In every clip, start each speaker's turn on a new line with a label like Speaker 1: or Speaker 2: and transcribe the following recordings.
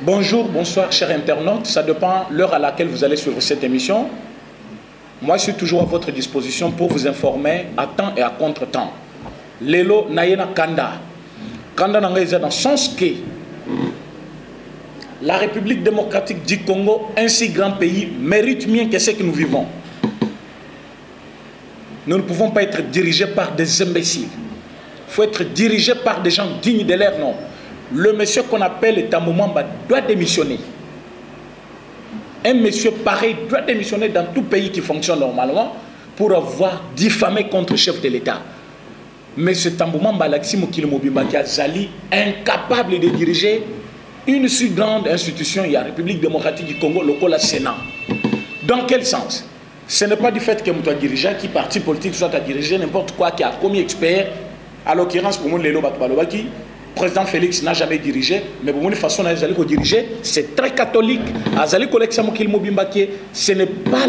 Speaker 1: Bonjour, bonsoir, chers internautes. Ça dépend de l'heure à laquelle vous allez suivre cette émission. Moi, je suis toujours à votre disposition pour vous informer à temps et à contre-temps. Lelo Nayena Kanda. Kanda Nangaiza dans le sens que la République démocratique du Congo, un si grand pays, mérite mieux que ce que nous vivons. Nous ne pouvons pas être dirigés par des imbéciles. Il faut être dirigé par des gens dignes de leur nom. Le monsieur qu'on appelle Tambou Mwamba doit démissionner. Un monsieur pareil doit démissionner dans tout pays qui fonctionne normalement pour avoir diffamé contre le chef de l'État. Mais ce Tambou Mwamba, Alexis Mokili Mobimba Zali, incapable de diriger une si grande institution, il y a la République démocratique du Congo, le Sénat. Dans quel sens? Ce n'est pas du fait que tu dirigeant, qui parti politique soit à diriger n'importe quoi, qui a commis expert. À l'occurrence, pour moi, le président Félix n'a jamais dirigé, mais pour moi, de façon à diriger, c'est très catholique. Ce n'est pas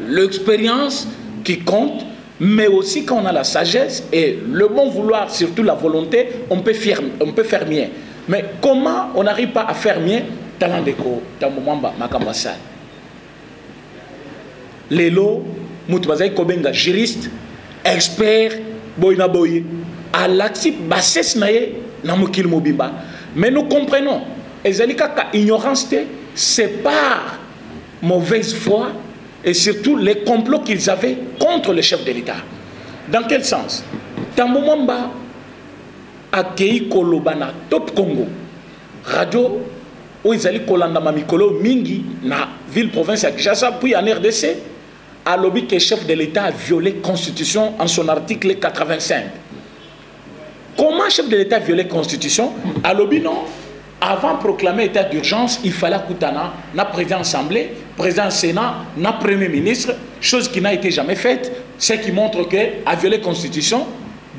Speaker 1: l'expérience qui compte, mais aussi quand on a la sagesse et le bon vouloir, surtout la volonté, on peut faire mieux. Mais comment on n'arrive pas à faire mieux? Talent déco, Tamomamba, Makambasal. Lelo, Moutoubazaï Kobenga, juriste, expert, Boyna Boye, à l'actif Basses Naye, Namukil Mobimba. Mais nous comprenons, Ezalika, ignorance, c'est par mauvaise foi et surtout les complots qu'ils avaient contre le chef de l'État. Dans quel sens? Tamomamba a Kei Kolobana, Top Congo, radio, où ils allaient Kolanda Mamikolo, Mingi, na ville province à Kinshasa, puis en RDC. A lobby que le chef de l'État a violé la Constitution en son article 85. Comment le chef de l'État a violé la Constitution? A lobby non. Avant de proclamer l'état d'urgence, il fallait Koutana, na président Assemblée, président Sénat, na Premier ministre, chose qui n'a été jamais faite, ce qui montre qu'elle a violé la Constitution.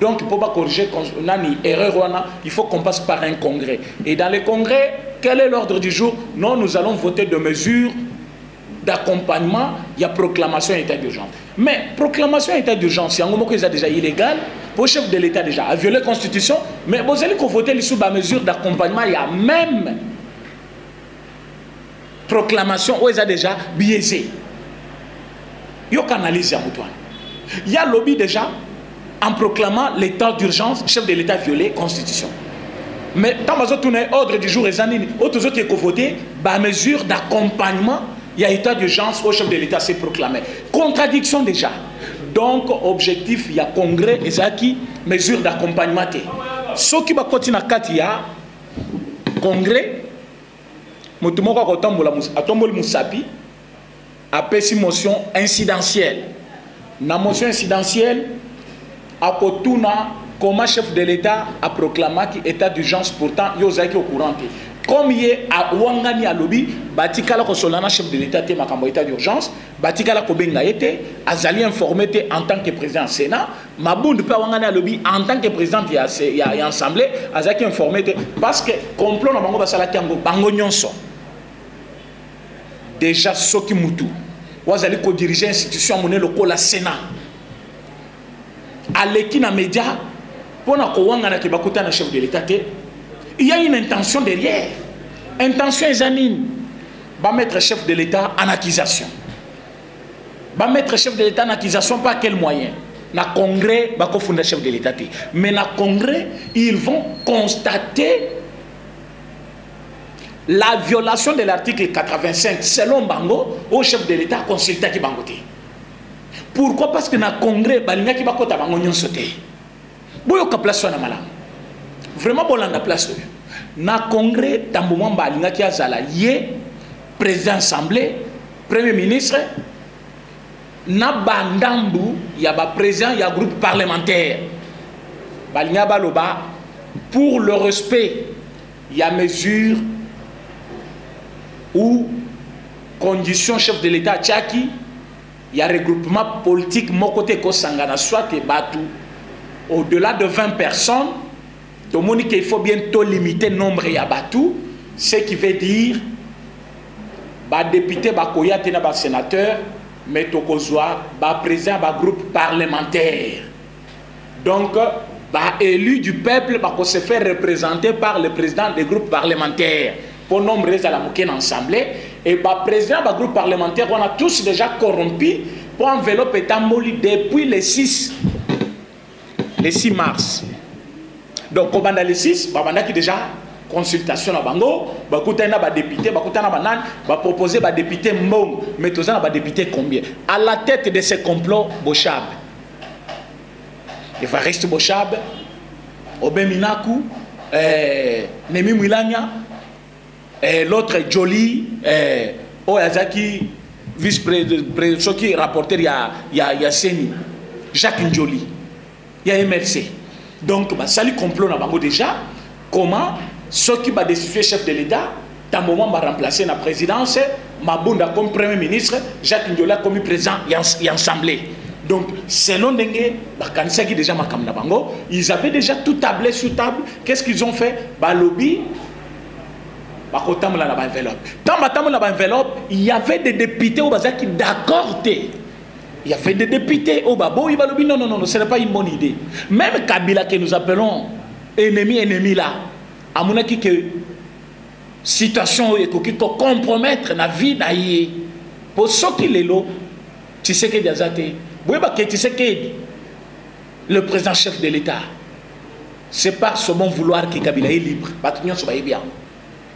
Speaker 1: Donc, pour ne pas corriger une erreur, il faut qu'on passe par un congrès. Et dans le congrès, quel est l'ordre du jour? Non, nous allons voter de mesures d'accompagnement, il y a proclamation d'état d'urgence. Mais proclamation d'état d'urgence, c'est déjà illégal. Pour le chef de l'État déjà a violé la Constitution, mais vous allez voter sous la mesure d'accompagnement, il y a même proclamation où ils ont déjà biaisé. Il y a canalisé à Moutouane. Il y a lobby déjà en proclamant l'état d'urgence, chef de l'État a violé la Constitution. Mais tant que vous avez ordre du jour, les autres qui ont voté, la mesure d'accompagnement, il y a état d'urgence au chef de l'État s'est proclamé. Contradiction déjà. Donc, objectif, il y a congrès et ça qui mesure d'accompagnement. Ce qui va continuer à il y a congrès. Motumoko a tombé le Moussapi a fait une motion incidentielle. Dans la motion incidentielle, à Kotuna, comment chef de l'État a proclamé l'état d'urgence, pourtant, il y a au courant. Comme il y a Wangani à lobby, Batikala Kosolana, chef de l'État, Makambo état d'urgence, Batikala Kobenga était, Azali informé en tant que président du Sénat, Mabound pas Wangani à lobby en tant que président il y a assemblée, Azali informé parce que complot na bango basala kiango bango nyonso. Déjà Soki Mutu, Wazali ko diriger institution monnaie local la Sénat. Aleki na média pour na ko Wangana ki bakuta na chef de l'État. Il y a une intention derrière. Intention examine. Va mettre chef de l'État en accusation. Va mettre chef de l'État en accusation par quel moyen? Dans le congrès, va fonder chef de l'État. Mais dans le congrès, ils vont constater la violation de l'article 85 selon Bango au chef de l'État consulté qui Bangote. Pourquoi? Parce que dans le congrès, Balinga qui Bakota Bango nyon sauté. Boyoka place na malam. Vraiment bon la place. Na congrès Tambou Mwamba alinga ki azala ye président assemblée, premier ministre na bandambu ya ba président ya groupe parlementaire. Balinga baloba pour le respect il y a mesure ou condition chef de l'État tchaki il y a regroupement politique mon côté ko sangana soit et batu au-delà de 20 personnes. Donc, il faut bientôt limiter le nombre de Batou, ce qui veut dire que les députés, les sénateurs, mais les présidents du groupe parlementaire. Donc, les élus du peuple se faire représenter par le président des groupes parlementaires. pour nommer à la moquette ensemble. Et le président du groupe parlementaire, on a tous déjà corrompu pour enveloppe Tamboli depuis le 6 mars. Donc, on a le 6, on a déjà consultation à Bango, on a député, on a proposé à député Mbong, mais tous on a député combien? À la tête de ce complot, Bochab. Il va rester Bochab, Obeminaku, Nemi Mwilanya, l'autre Jolie, Oyazaki, vice-président, qui est rapporteur, il y a Seni, Jacques Njoli, il y a MLC. Donc, ça lui complot na Bango déjà. Comment ceux qui va destituer chef de l'État, dans le moment va remplacer la présidence, Mabunda comme premier ministre, Jacques Njoli comme président et assemblée. Donc, selon Dengue, déjà ils avaient déjà tout tablé sur table. Qu'est-ce qu'ils ont fait? Lobby. Dans l'enveloppe, il y avait des députés au Bazar qui d'accord. Il y avait des députés au Babo. Non, non, non, ce n'est pas une bonne idée. Même Kabila que nous appelons ennemi là, à mon avis que situation qui peut compromettre la vie d'ailleurs. Pour ceux qui les l'ont, tu sais que tu sais que le président chef de l'État, c'est par ce bon vouloir que Kabila est libre. Bien.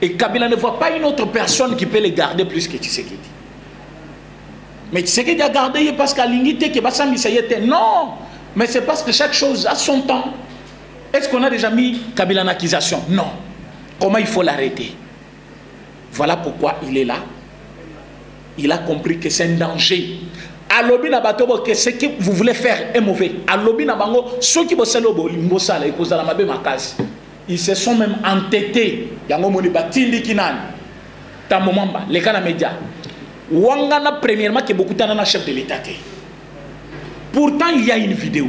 Speaker 1: Et Kabila ne voit pas une autre personne qui peut les garder plus que Tshisekedi. Mais Tshisekedi a gardé parce qu'à l'unité que Bassam était. Non, mais c'est parce que chaque chose a son temps. Est-ce qu'on a déjà mis Kabila en accusation? Non. Comment il faut l'arrêter? Voilà pourquoi il est là. Il a compris que c'est un danger. À l'objet que ce que vous voulez faire est mauvais. À l'objet ceux qui bossent le bossala et cause la mabe makasi. Ils se sont même entêtés. Yango moni batindi kinan. Tamomamba, les canaux médias. Wangana premièrement que beaucoup d'années chef de l'État. Pourtant il y a une vidéo.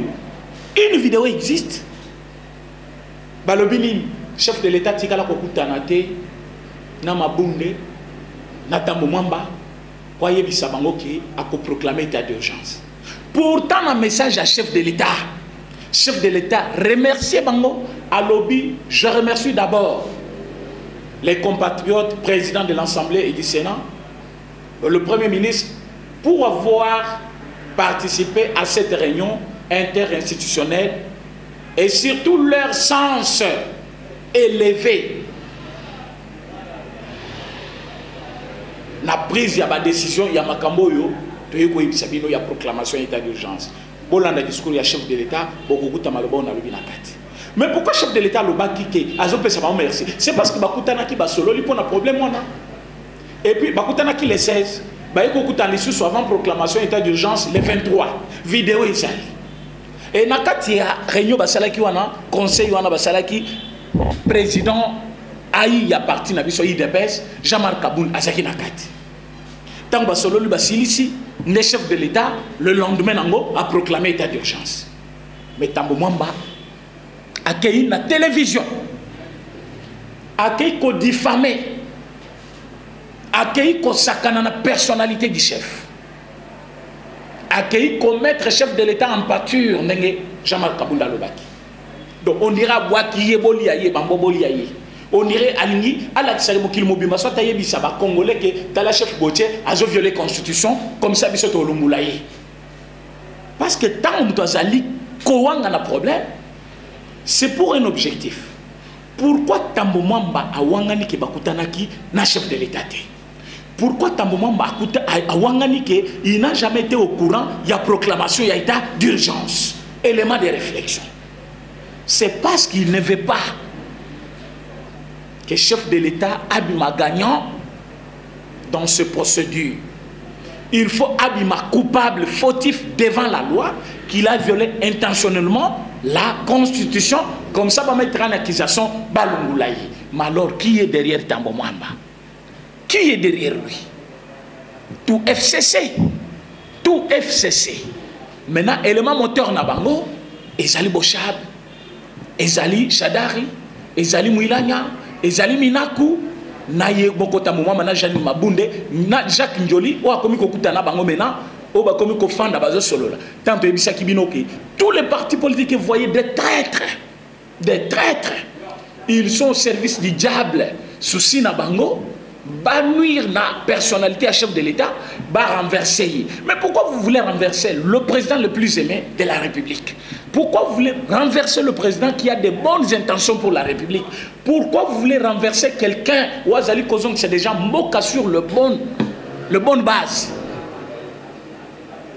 Speaker 1: Une vidéo existe. Balobini, chef de l'État tikala kokutanate na mabunde na tamomamba croyez bisabango qui a proclamé état d'urgence. Pourtant un message à chef de l'État. Chef de l'État, remerciez Bango à lobby. Je remercie d'abord les compatriotes, présidents de l'Assemblée et du Sénat, le Premier ministre, pour avoir participé à cette réunion interinstitutionnelle et surtout leur sens élevé. La prise, il y a ma décision, il y a ma camboyo, il y a proclamation d'état d'urgence. Bolanda discours, il y a chef de l'État, mais pourquoi chef de l'État le baki merci? C'est parce que Bakutana qui va solo, il y a un problème. Et puis Bakutana qui les 16, Bakutana sous avant proclamation d'état d'urgence les 23. Vidéo est sale. Et nakati ya réunion basalaki wana conseil wana basalaki président ayi ya parti na biso IDPS Jean-Marc Kaboul azaki nakati. Tant basolo lui basilisi le chef de l'État le lendemain nango a proclamé état d'urgence. Mais Tambo Mwamba accueilli la télévision, accueilli qu'on diffamé, accueilli qu'on sakana la personnalité du chef, accueilli qu'on mette chef de l'État en pâture, Jean-Marc Kabunda Lobaki. Donc on dira Waki Yeboli Aye, Bamboboli Aye. On irait à l'Ini, à la Tsaribokil Mobima, soit Tayebi Saba, Congolais, que dans la chef Gauthier a violé la Constitution, comme ça, Bissot Olumboulaye. Parce que tant on doit aller, Kouang a un problème, c'est pour un objectif. Pourquoi Tambo Mwamba a Wangani ke Bakutanaki na chef de l'État? Pourquoi Tambo Mwamba a Wangani ke il n'a jamais été au courant, il y a proclamation, il y a état d'urgence? Élément de réflexion. C'est parce qu'il ne veut pas que chef de l'État abîma gagnant dans ce procédure. Il faut abîma coupable, fautif devant la loi, qu'il a violé intentionnellement la Constitution, comme ça va mettre en accusation Balungoulaye. Mais alors, qui est derrière Tambo Mwamba? Qui est derrière lui? Tout FCC. Tout FCC. Maintenant, élément moteur Nabango, Ezali Bochab, Ezali Chadari, Ezali Mouilanya, Ezali Minaku, Naye Bokota Mwamba, na Jani Mabunde, na Jacques Njoli, ou a commis Kokuta Nabango maintenant, ou a commis Kofanda Bazo Solo. Tant que Ebisa Kibinoki, tous les partis politiques voyaient des traîtres. Des traîtres. Ils sont au service du diable. souci na bango, va nuire la personnalité à chef de l'État, va renverser. Mais pourquoi vous voulez renverser le président le plus aimé de la République? Pourquoi vous voulez renverser le président qui a de bonnes intentions pour la République? Pourquoi vous voulez renverser quelqu'un où Azali Kozong c'est déjà moka sur le bonne base?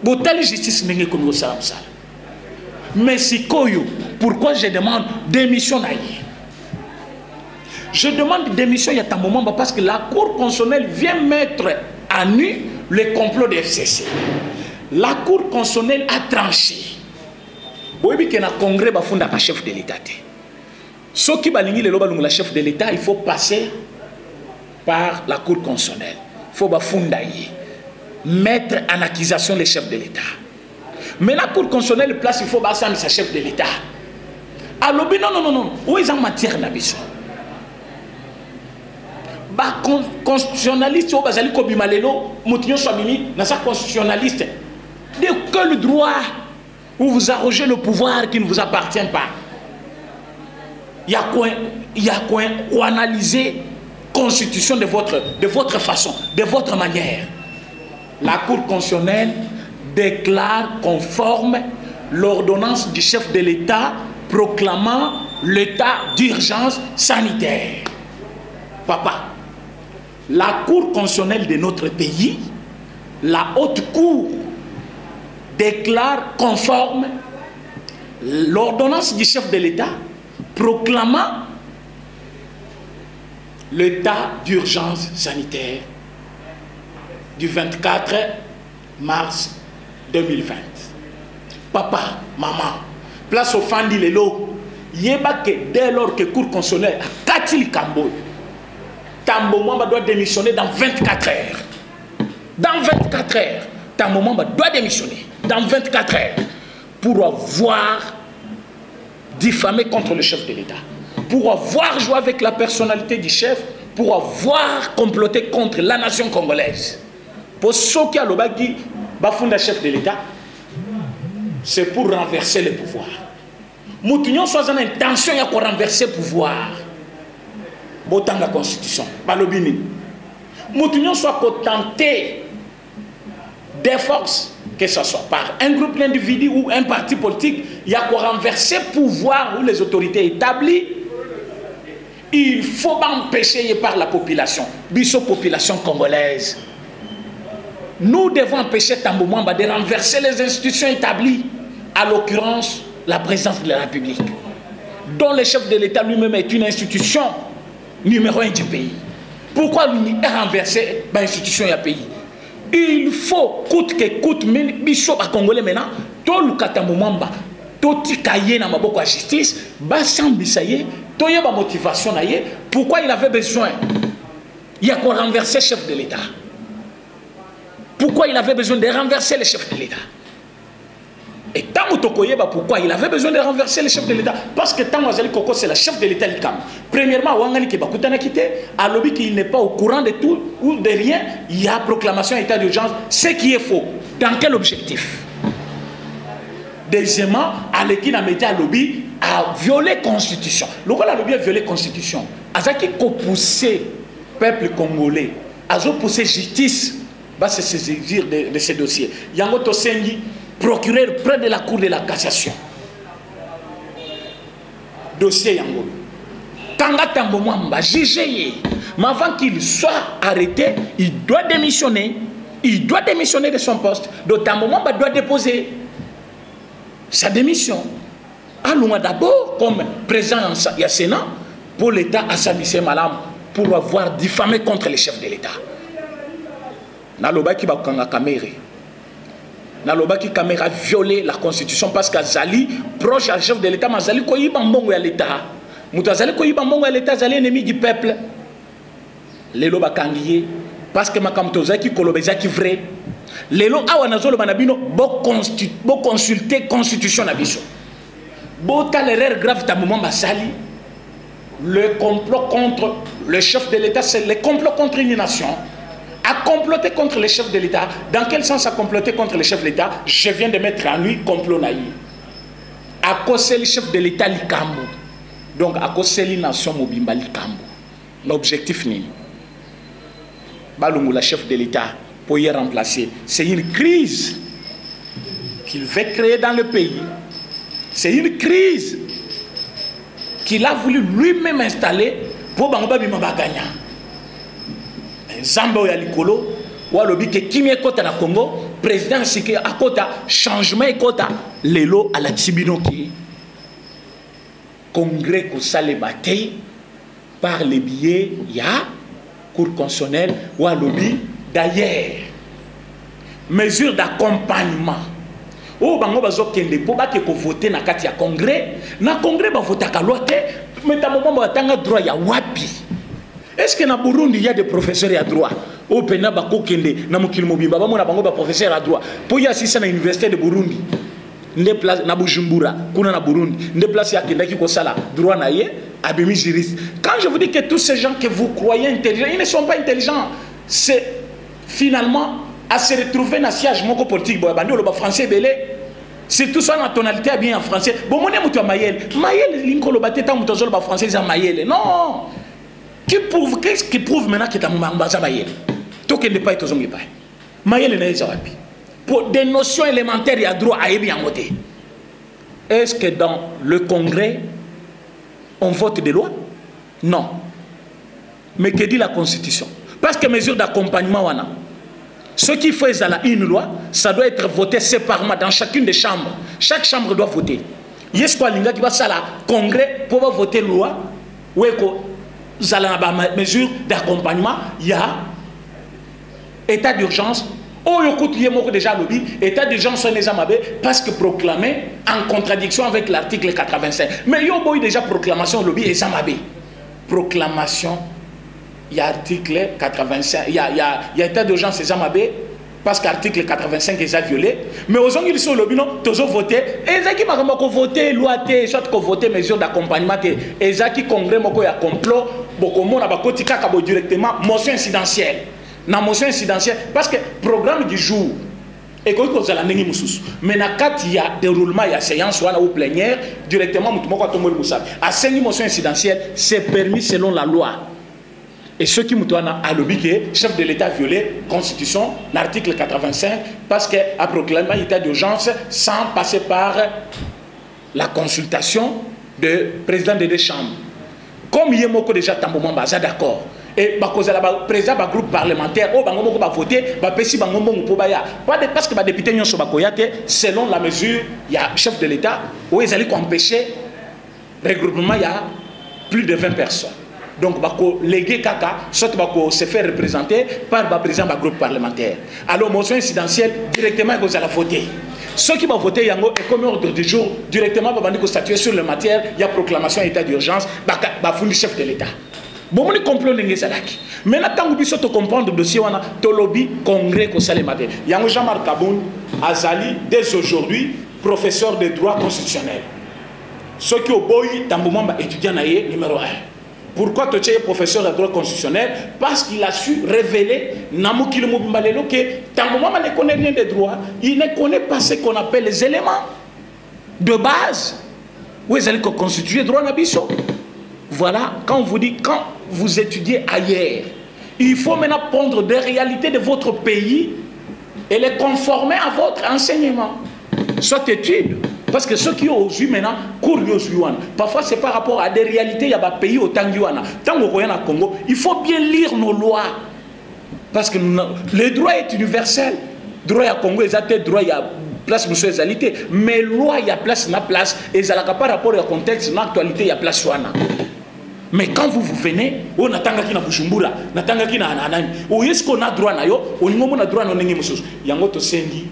Speaker 1: Botali justice n'est que nous savons ça. Mais si Koyo, pourquoi je demande démission naïe? Je demande démission il y a un moment parce que la Cour constitutionnelle vient mettre à nu le complot de FCC. La Cour constitutionnelle a tranché. Oui, qu'il y a un congrès qui chef de l'État. Ce qui est le chef de l'État, il faut passer par la Cour constitutionnelle. Il faut mettre en accusation les chefs de l'État. Mais la Cour constitutionnelle place, il faut passer sa chef de l'État. Alors, non. Où est-ce en matière d'ambition? Constitutionnaliste, constitutionnaliste. De quel droit où vous arrogez le pouvoir qui ne vous appartient pas? Il y a quoi analyser la constitution de votre façon, de votre manière. La Cour constitutionnelle déclare conforme l'ordonnance du chef de l'État proclamant l'état d'urgence sanitaire. Papa, la Cour constitutionnelle de notre pays, la haute cour, déclare conforme l'ordonnance du chef de l'État proclamant l'état d'urgence sanitaire du 24 mars 2020. Papa, maman, place au Fandi Lelo, yeba que dès lors que la Cour constitutionnelle a Katil Kambo, Tambo Mwamba doit démissionner dans 24 heures. Dans 24 heures, Tambo Mwamba doit démissionner. Dans 24 heures. Pour avoir diffamé contre le chef de l'État. Pour avoir joué avec la personnalité du chef. Pour avoir comploté contre la nation congolaise. Pour ceux qui ont le bafunda chef de l'État, c'est pour renverser le pouvoir. Moutounion soit en intention de renverser le pouvoir. Botan la constitution, balobini. Moutounion soit tenté des forces, que ce soit par un groupe d'individus ou un parti politique, il y a quoi renverser le pouvoir ou les autorités établies. Il faut empêcher par la population, biso population congolaise. Nous devons empêcher Tambo Mwamba de renverser les institutions établies, à l'occurrence la présidence de la République, dont le chef de l'État lui-même est une institution numéro 1 du pays. Pourquoi lui est renversé dans l'institution du pays? Il faut, coûte que coûte, biso à Congolais maintenant, tout le Tambo Mwamba, tout le cahier dans ma boîte à justice, bassan bisaye, tout y a ma motivation naïe. Pourquoi il avait besoin? Il y a quoi renverser le chef de l'État? Pourquoi il avait besoin de renverser le chef de l'État? Et tant pourquoi il avait besoin de renverser le chef de l'État? Parce que tant Azali Koko c'est le chef de l'État. Premièrement, Wangani Kebakutana quitté, à l'objet qu'il n'est pas au courant de tout ou de rien, il y a proclamation d'état d'urgence, ce qui est faux. Dans quel objectif? Deuxièmement, à l'équipe a média lobby a violé la constitution. Le rôle a lobby a violé la constitution. Azaki ko poussé peuple congolais, azo poussé justice va se saisir de ces dossiers. Yango Tosengi, procureur près de la cour de la cassation. Dossier Yango. Kanga Tambo Mwamba, jugé. Mais avant qu'il soit arrêté, il doit démissionner. Il doit démissionner de son poste. Donc Tambo Mwamba doit déposer sa démission. Allons d'abord comme président du Sénat pour l'État à Sabissé Malam pour avoir diffamé contre les chefs de l'État. Naloba qui va kanga caméra. Naloba qui caméra violé la constitution parce qu'Azali proche à chef de l'État, mais Azali koyi bambongo à l'État. Moutazali koyi bambongo à l'État, Azali ennemi du peuple. Lelo bakangiye parce que makamtoza qui kolobeza qui vrai. Lelo awanazolo banabino bo consulter constitution nabiso. Bo tal erreur grave ta moment basali. Le complot contre le chef de l'État, c'est le complot contre une nation. A comploter contre les chefs de l'État. Dans quel sens a comploter contre les chefs de l'État? Je viens de mettre en lui complot naïf. À cause le chef de l'État Likambo. Donc à cause les nations Mobimba Likambo. L'objectif ni Balungu, la chef de l'État, pour y remplacer. C'est une crise qu'il veut créer dans le pays. C'est une crise qu'il a voulu lui-même installer pour Bangoba Bimaba gagner. Zambo ya likolo, wa lobi ke kimie kota na Congo, président Sike a kota changement kota lelo à la Tibino qui congrès ko sale bataille par les billets ya cour constitutionnelle wa lobi d'ailleurs mesure d'accompagnement. Oh bango bazo kende po ba ke ko voter na kati ya congrès ba voter ka loi te mais ta moment ba tanga droit ya wapi. Est-ce que na Burundi il y a des professeurs à droit? Au Pena bako kende na mukili mobimba ba mona bango ba professeur à droit. Po ya sisa na université de Burundi. Nde place na Bujumbura kuna na Burundi. Nde place ya kenda ki ko sala droit na ye abemi juriste. Quand je vous dis que tous ces gens que vous croyez intelligents, ils ne sont pas intelligents. C'est finalement à se retrouver dans le siège moko politique bo bandi le français belé. C'est tout ça la tonalité bien en français. Bon mon mutu mayel. Mayel linkolo bateta mutu zo le français za mayel. Non. Qu'est-ce qui prouve maintenant que tu as un mayel? Tout qui n'est pas été zongi pas. Mayel n'est pas wapi. Pour des notions élémentaires, il y a droit à bien voter. Est-ce que dans le Congrès, on vote des lois? Non. Mais que dit la Constitution? Parce que mesure d'accompagnement, ce qui fait une loi, ça doit être voté séparément dans chacune des chambres. Chaque chambre doit voter. Il y a ce qui va ça là, Congrès, pour voter la loi, ou mesure d'accompagnement, il y a état d'urgence. Oh, écoute, il y a déjà lobby, état d'urgence parce que proclamé en contradiction avec l'article 85. Mais il y a déjà proclamation lobby et Zamabé. Proclamation, il y a article 85, il y a état d'urgence et Zamabé parce qu'article 85 est violé. Mais aux gens qui sont lobby, non, tous ont voté. Et ils ont voté loi, soit qu'on voté mesure d'accompagnement, et ils ont congrès, il y a complot, beaucoup de monde a directement motion incidentielle. Dans motion incidentielle, parce que programme du jour, et quand vous allez aller mais quand il y a déroulement, il y a séance ou plénière, directement, à 5 motions incidentielles, c'est permis selon la loi. Et ceux qui m'ont à lobby qui est chef de l'État violé, Constitution, l'article 85, parce qu'à proclamer l'état d'urgence sans passer par la consultation du président des deux chambres. Comme il y a déjà Tambouman Baza, d'accord. Et le président du groupe parlementaire, va voter, parce que les députés sont selon la mesure, il y a un chef de l'État, où ils allaient empêcher le regroupement, il y a plus de 20 personnes. Donc, léguer Kaka, soit se faire représenter par le président du groupe parlementaire. Alors, motion incidentielle, directement, ils allaient voter. Ceux qui vont voter, et comme ordre du jour, directement, ils vont statuer sur la matière, il y a proclamation d'état d'urgence, il y a chef de l'État. Bon, on complot n'engage à l'acquis. Maintenant, tant que vous comprendre le dossier, on a lobby congrès que ça les matin. Il y a Jean-Marc Kaboun, Azali, dès aujourd'hui, professeur de droit constitutionnel. Ceux qui ont boy, dans le moment, étudiant numéro 1. Pourquoi tu es professeur de droit constitutionnel? Parce qu'il a su révéler que dans le moment, il ne connaît rien de droit. Il ne connaît pas ce qu'on appelle les éléments de base. Où ils allaient constituer droit d'abisso. Voilà, quand vous dites, quand vous étudiez ailleurs, il faut maintenant prendre des réalités de votre pays et les conformer à votre enseignement. Soit étude, parce que ceux qui ont vu maintenant, cours parfois c'est par rapport à des réalités, il y a des pays au Tanguana. Tant qu'on est au Congo, il faut bien lire nos lois. Parce que le droit est universel. Le droit à Congo, il y a droit, il y a place pour les égalités. Mais loi, il y a place, et il y a par rapport au contexte, l'actualité, il y a place. Mais quand vous venez, on attend qu'il y a Bujumbura, on attend qu'il y a Anani, ou est-ce qu'on a droit à yo, on a droit à nos nengemusus. Yango to sengi,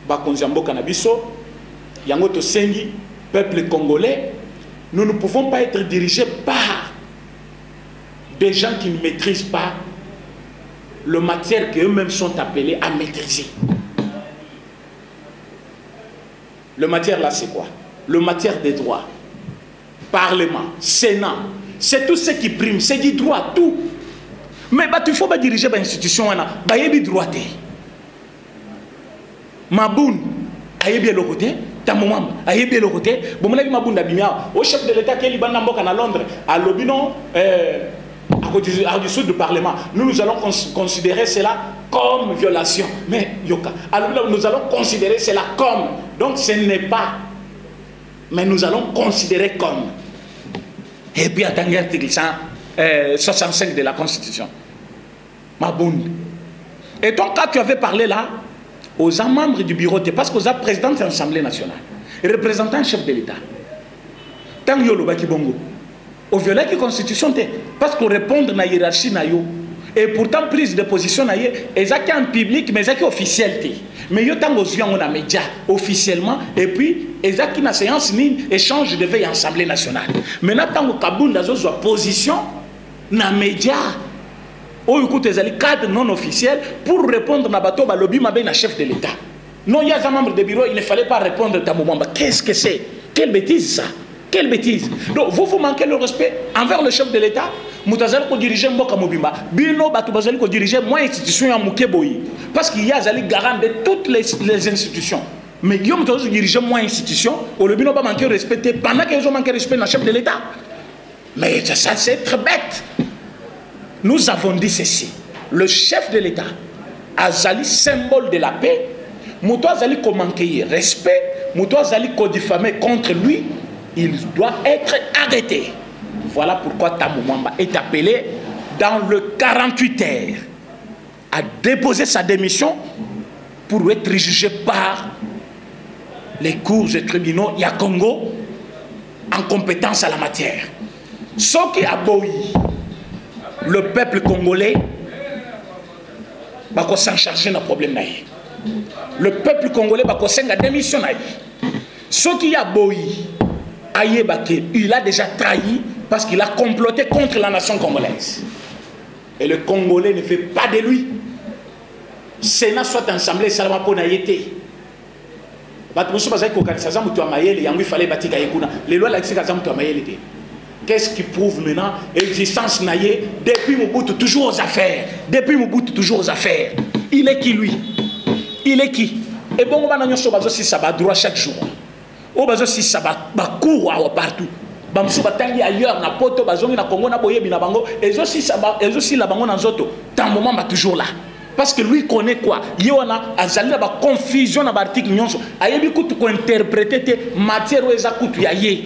Speaker 1: bakonzambo kanabiso, yango to sengi, peuple congolais, nous ne pouvons pas être dirigés par des gens qui ne maîtrisent pas le matière qu'eux-mêmes sont appelés à maîtriser. Le matière là c'est quoi? Le matière des droits. Parlement, Sénat. C'est tout ce qui prime, c'est du droit, tout. Mais il faut pas diriger l'institution, il y a des droits. Maboun, il y a bien le côté, Tamouam, il y a bien le côté. Bon, Maboun d'Abimia, au chef de l'État qui est libanais à Londres, à l'Obinon, à au-dessous du Parlement. Nous allons considérer cela comme violation. Mais, Yoka, alors nous allons considérer cela comme. Donc, ce n'est pas. Mais nous allons considérer comme. Et puis, attendez l'article 65 de la Constitution. Maboun. Et donc, quand tu avais parlé là, aux membres du bureau, parce qu'aux présidents de l'Assemblée nationale, et représentants chef de l'État, tant que yolo baki bongo, au violet qui constitution, parce qu'on répond à la hiérarchie nayo, et pourtant prise de position nayo, et ça qui est en public, mais ça qui est officiel. Mais yo tant aux on a médias officiellement, et puis, et ça qui n'a séance ni échange de veille à l'Assemblée nationale. Maintenant, tant que Kaboul dans une position, na médias, ou écoute les cadres non officiels pour répondre à bateau ba lobby mabé na chef de l'État. Non, il y a un membre de bureau, il ne fallait pas répondre à Tamouamba. Qu'est-ce que c'est? Quelle bêtise ça? Quelle bêtise? Donc vous manquez le respect envers le chef de l'État. Moutazal ko diriger Mboka Mobimba. Bino Batubazal ko diriger moins institution ya Mukeboyi. Parce qu'il y a Zali garant de toutes les institutions. Mais Guillaume Moutazal diriger moins institution, au le bino pas manquer respecter pendant qu'ils ont manqué respect dans le chef de l'État. Mais ça c'est très bête. Nous avons dit ceci. Le chef de l'État, Azali, symbole de la paix, Mouto Azali ko manquer respect, Mouto Azali ko diffamer contre lui, il doit être arrêté. Voilà pourquoi Tambou Mwamba est appelé dans le 48 heures à déposer sa démission pour être jugé par les cours et tribunaux ya Congo en compétence à la matière. Ce qui a boui le peuple congolais va s'en charger d'un problème. Le peuple congolais va s'en démissionner. Ce qui a boui, il a déjà trahi parce qu'il a comploté contre la nation congolaise. Et le Congolais ne fait pas de lui. Sénat soit assemblée, ça va pas naïté. Qu'est-ce qui prouve maintenant l'existence naïe depuis Mobutu toujours aux affaires. Depuis Mobutu toujours aux affaires. Il est qui lui? Il est qui? Et bon, on va si ça va droit chaque jour. On va si ça va court partout. Bamsou batangi ailleurs na poto bazongi na Congo na boyebi na bango et aussi ça va et aussi la bango na zoto. Tant moment va toujours là. Parce que lui connaît quoi? Yona azali na ba confusion na ba article nyonso. Ayebi kutu ko interpréter matière ou ezakutu yaye.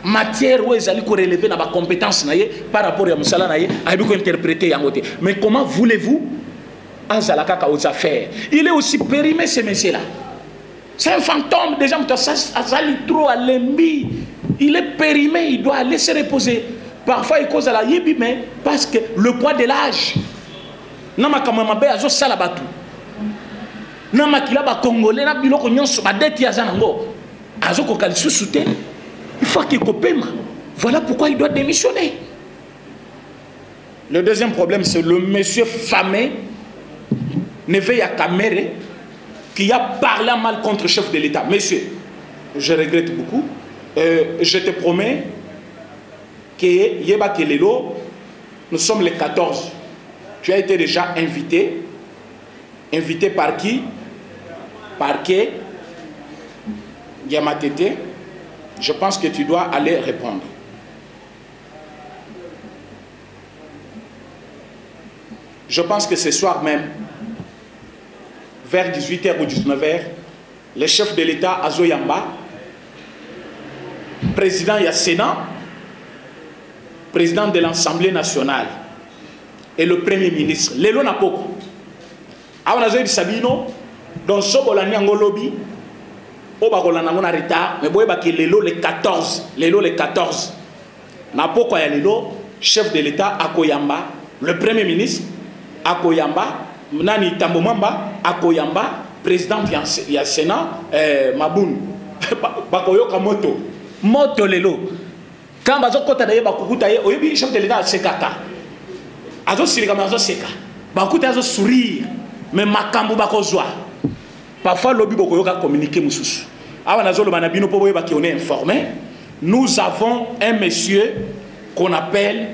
Speaker 1: Matière où ils allaient relever dans ma compétence par rapport à Moussala naye, a pu interpréter yangote. Mais comment voulez-vous Azalaka aux affaires? Il est aussi périmé ce monsieur-là. C'est un fantôme déjà. Azali trop à l'embi. Il est périmé. Il doit aller se reposer. Parfois il cause à la yibi mais parce que le poids de l'âge. Nama kamamabe azo salabatu. Nama kilaba congolais na biloko nyonso ba deti azanango. Azo ko kali susute. Il faut qu'il copie. Voilà pourquoi il doit démissionner. Le deuxième problème, c'est le monsieur famé, Neveya Kamere, qui a parlé mal contre le chef de l'État. Monsieur, je regrette beaucoup. Je te promets que Yeba Kelelo, nous sommes les 14. Tu as été déjà invité. Invité par qui? Par qui? Yamatete. Je pense que tu dois aller répondre. Je pense que ce soir même, vers 18h ou 19h, le chef de l'État Azoyamba, président du Sénat, président de l'Assemblée nationale et le Premier ministre, Lelo Napoko, Aonazoy Sabino, dans Sobolani Angolobi, mais le 14, le 14. Napoko ya lelo, chef de l'État Akoyamba, le Premier ministre Akoyamba, Nani Tambomamba Akoyamba, président du Sénat Maboun, Bakoyoka Moto, Moto lelo. Quand bazo kota daye bakukuta ye, oyebi chef de l'État sekaka. Azo silika mazo seka. Bakuta azo sourire, mais makambo bakozwa. Parfois lobby bokoyoka communiquer mususu. On est informé. Nous avons un monsieur qu'on appelle,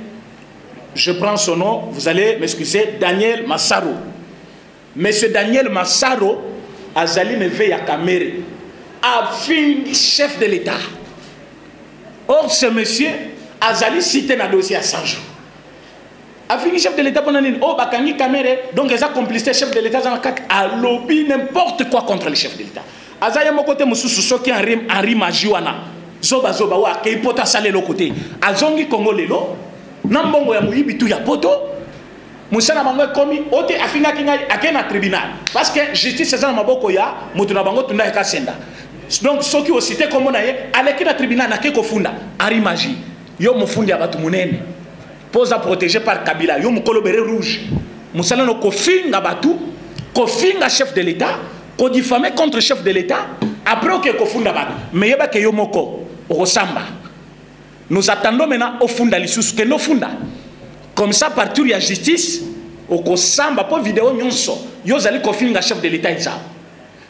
Speaker 1: je prends son nom, vous allez m'excuser, Daniel Massaro. Monsieur Daniel Massaro, Azali Neveya Kamere, a fini chef de l'État. Or, ce monsieur, Azali cité un dossier à 100 jours. Afini chef de l'État pendant une oh bakangi caméra donc les complicité chef de l'État à lobby n'importe quoi contre le chef de l'État. Azaya mon côté mususu soki en rime majiwana zoba wa ke ipota sale lo côté azongi Congo lelo nambongo ya muyibi tu ya poto musana bango komi ote afinga kinga akena tribunal parce que justice c'est dans maboko ya mutu na bango tunda ka senda donc soki au cité comme na ye aleki na tribunal na ke kofunda ari magie yo mufundi ya batu munene pose à protéger par Kabila yo mukolo bere rouge musala no kofinga batu kofinga chef de l'État ko diffamer contre chef de l'État après que kofunda batu mais yeba ke yo moko okosamba nous attendons maintenant au funda lisusu que no funda comme ça partout il y a justice okosamba po vidéo nyonso yo zali kofinga chef de l'État isa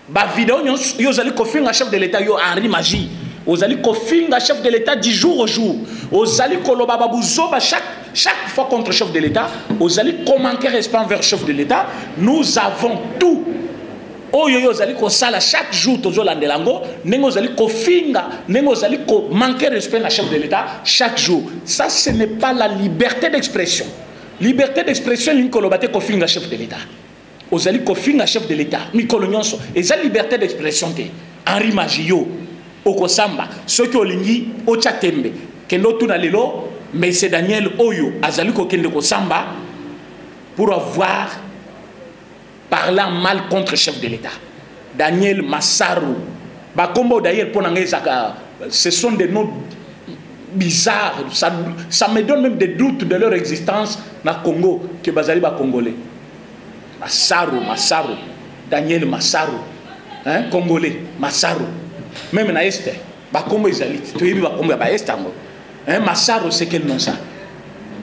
Speaker 1: ba vidéo nyonso yo zali kofinga chef de l'État yo Henri Magie ozali kofinga chef de l'État du jour au jour ozali koloba babuzoba chaque fois contre chef de l'État ozali manquer respect envers chef de l'État nous avons tout oyo yo ozali kosala chaque jour tozolandelango ndenge ozali kofinga ndenge ozali manquer respect na chef de l'État chaque jour ça ce n'est pas la liberté d'expression linkoloba te kofinga chef de l'État ozali kofinga chef de l'État mikolo nyonso eza liberté d'expression te Henri Magio okosamba soki olingi ocha tembe kendo tuna lelo mais c'est Daniel Oyo azali kokende kosamba pour avoir parlé mal contre le chef de l'État Daniel Massaru bakombo d'ailleurs pour ce sont des noms bizarres ça me donne même des doutes de leur existence na Congo que bazali ba congolais Massaru Daniel Massaru hein congolais Massaru même na este bakombo ezali to yebi bakombo ba este ngo hein Massaru c'est quel nom ça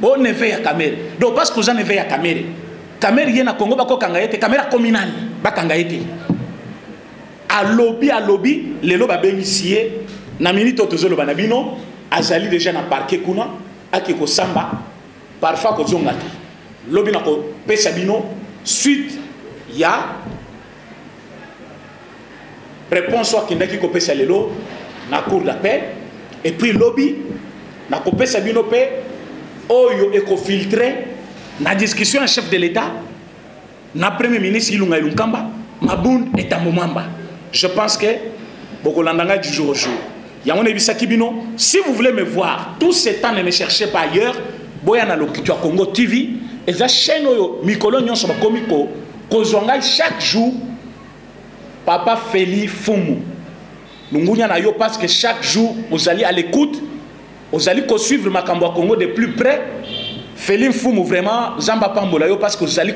Speaker 1: on ne veut ya caméra donc parce que vous en avez ya caméra caméra yena Congo bako kangayete caméra communale bakangayete à lobby lelo ba bengisie na minute tozolo bana bino azali déjà na parquet kuna akiko samba parfois ko zongati lobby na ko pesa bino suite ya réponse soit kindaki ko pesa lelo na cour d'appel et puis lobby na ko pesa bino pe oyo eko filtrer na discussion un chef de l'État na premier ministre Ilunga Ilunkamba Mabund et Tamomamba je pense que bokolandanga du jour au jour yamone bisaki bino si vous voulez me voir tout ce temps ne me cherchez pas ailleurs boya na lokitwa Congo TV et za chaîne oyo mikolo nyonso bakomiko kozonga chaque jour Papa Feli Fumu Nungunya na yo parce que chaque jour vous allez à l'écoute vous allez suivre makambo Congo de plus près Feli Fumu vraiment Zamba Pambola yo parce que vous allez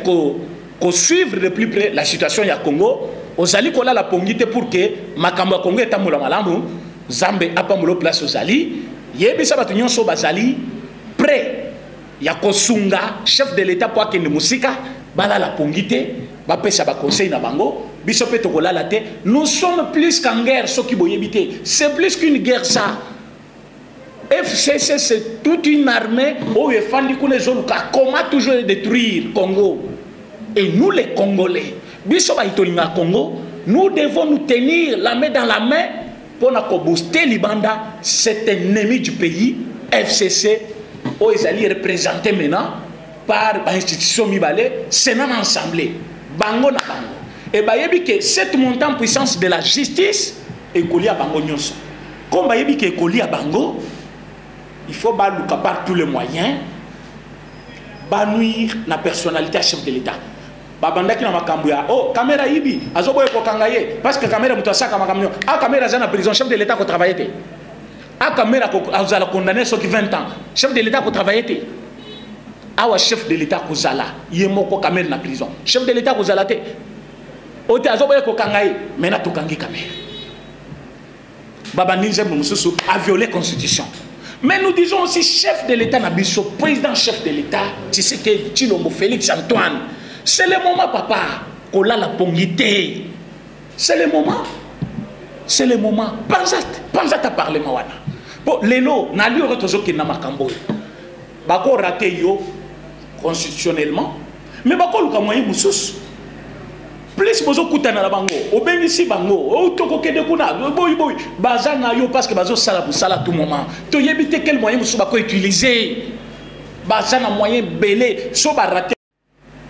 Speaker 1: suivre de plus près la situation ya Congo vous allez kola la pongite pour que makambo Congo etambola malamu Zambe apambulo place ozali yebisa batu nyonso bazali prêt ya kosunga chef de l'État pour akende musika bala la pongite ba pesa ba conseil na bango biso pe tokolala te nous sommes plus qu'en guerre soki boyebite c'est plus qu'une guerre ça FCC c'est toute une armée où il faut comment toujours détruire Congo et nous les Congolais biso ba itolinga Congo nous devons nous tenir la main dans la main pour nous booster Libanda cet ennemi du pays FCC où ils allaient représenter maintenant par l'institution Mibale c'est non ensemble bango na bango et bayebi que cette montée en puissance de la justice est collée à bango nyonso comme bayebi que collée à bango il faut baluka par tous les moyens banuire la personnalité à chef de l'État babandaki na makambo ya oh caméra yibi azoboye ko kangaye parce que caméra mutasaka makamyo ah caméra za na prison chef de l'État ko travailler te ah caméra ko azala condamné ceux qui 20 ans chef de l'État ko travailler te awa chef de l'État ko zala yemoko caméra na prison chef de l'État ko zala te ote azoboye ko kangaye mena to kangi caméra baba ninja mususu a violé la constitution. Mais nous disons aussi chef de l'État Nabiso, président chef de l'État, tu sais que Chilombo Félix Antoine. C'est le moment, papa, qu'on a la pongité. C'est le moment. C'est le moment. Pense à ta parler, Mawana. Bon, Lélo, n'a lieu retour qui n'a pas cambo. Bako raté yo constitutionnellement. Mais bako luka moyen moussous. Plus bozo kutana la bango. Obengisi bango. O toko kede kuna. Boy. Bazana yo parce que bazo sala pour sala tout moment. To yebite quel moyen moussous bako utiliser. baza na moyen belé so ba raté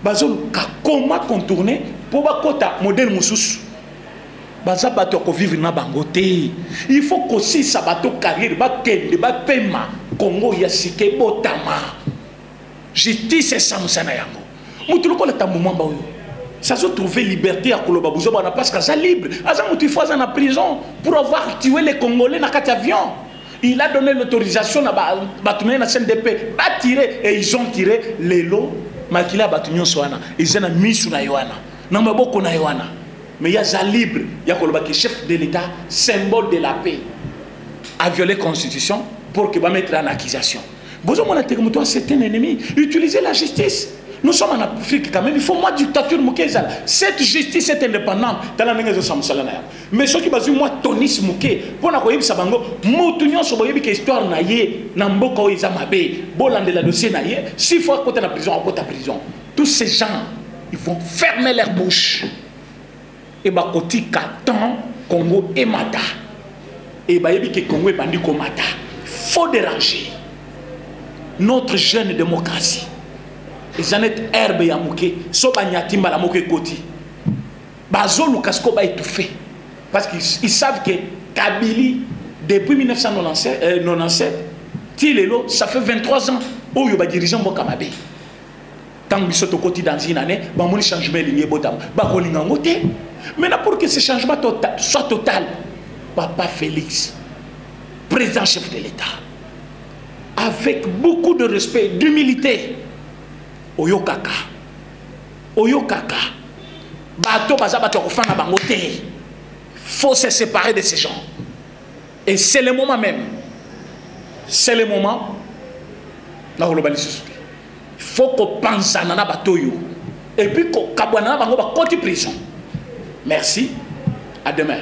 Speaker 1: bazo comment contourner pour ba kota modèle mususu baza bato ko vivre na bango te. Il faut que si ça bato carrière ba kende ba pema Congo ya sike botama justice et samsana yango mutu ko la tamuma ba yo ça se trouver liberté à koloba buzo ba na place ka libre aza mutu faut na prison pour avoir tué les Congolais na kat avion. Il a donné l'autorisation à battre na CNDP ba tirer et ils ont tiré les lots makila batunyo soana ils ont mis sur na yoana na maboko na yoana. Mais il y a un libre, il y a un chef de l'État, symbole de la paix, a violé la Constitution pour qu'il va mettre en accusation. C'est un ennemi. Utilisez la justice. Nous sommes en Afrique quand même. Il faut moins de dictature. Cette justice est indépendante. Mais ce qui est moi, Tonis Mouké, pour la Koyib Sabango, Moutounion Soboyebi, qui histoire naïe, Namboko Izamabe, Bolan de la dossier naïe, 6 fois côté la prison, à côté la prison. Tous ces gens, ils vont fermer leur bouche. Et bah côté Katan, Congo et Mata. Et bah yebi que Congo est bandu comme Mata. Faut déranger notre jeune démocratie. Et Janet Herbe Yamouké, Sobagnatimba la Mouké Koti. Bazo Lukasko ba étouffé. Parce qu'ils savent que Kabili, depuis 1997, Tilelo, ça fait 23 ans où il y a dirigeant Bokamabé. Tant que nous côté dans une année, il y a un changement de botam. Maintenant, pour que ce changement soit total, Papa Félix, président chef de l'État, avec beaucoup de respect, d'humilité, Oyo Kaka, Bato Bazabato Fana Bangote, faut se séparer de ces gens. Et c'est le moment même. C'est le moment. Là, on va il faut qu'on pense à Nana Batoyo. Et puis qu'on Kabwana Bango va continuer prison. Merci. À demain.